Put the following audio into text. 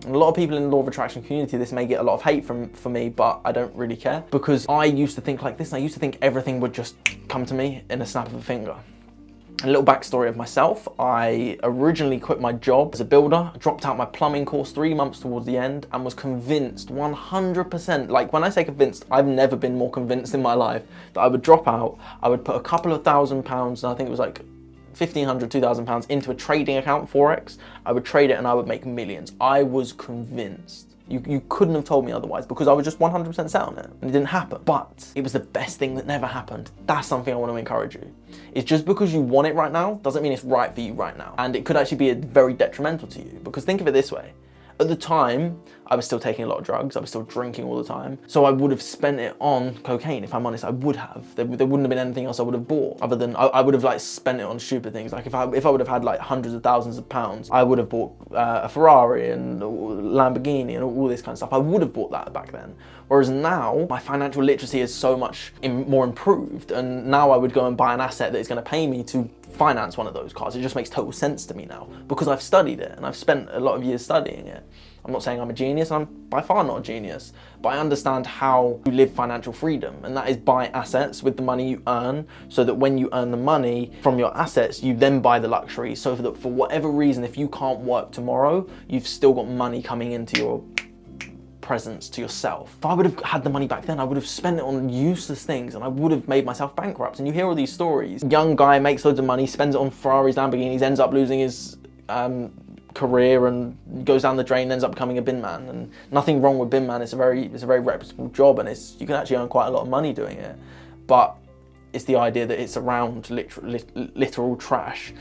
And a lot of people in the law of attraction community, this may get a lot of hate for me, but I don't really care, because I used to think like this, and I used to think everything would just come to me in a snap of a finger. A little backstory of myself: I originally quit my job as a builder, dropped out my plumbing course 3 months towards the end, and was convinced 100%, like when I say convinced, I've never been more convinced in my life, that I would drop out, I would put a couple of £1,000, and I think it was like £1,500, £2,000 into a trading account, Forex. I would trade it and I would make millions. I was convinced. You couldn't have told me otherwise, because I was just 100% set on it, and it didn't happen. But it was the best thing that never happened. That's something I want to encourage you. It's just because you want it right now doesn't mean it's right for you right now. And it could actually be very detrimental to you, because think of it this way. At the time, I was still taking a lot of drugs, I was still drinking all the time, so I would have spent it on cocaine, if I'm honest. I would have. There wouldn't have been anything else I would have bought, other than I would have like spent it on stupid things. Like if I would have had like hundreds of thousands of pounds, I would have bought a Ferrari and a Lamborghini and all this kind of stuff. I would have bought that back then. Whereas now, my financial literacy is so much more improved, and now I would go and buy an asset that is going to pay me to finance one of those cars. It just makes total sense to me now, because I've studied it and I've spent a lot of years studying it. I'm not saying I'm a genius, I'm by far not a genius, but I understand how to live financial freedom, and that is buy assets with the money you earn, so that when you earn the money from your assets, you then buy the luxury, so that for whatever reason, if you can't work tomorrow, you've still got money coming into your presence to yourself. If I would have had the money back then, I would have spent it on useless things, and I would have made myself bankrupt. And you hear all these stories. Young guy makes loads of money, spends it on Ferraris, Lamborghinis, ends up losing his career and goes down the drain, ends up becoming a Binman. And nothing wrong with Binman. It's a very reputable job, and you can actually earn quite a lot of money doing it. But it's the idea that it's around literal trash.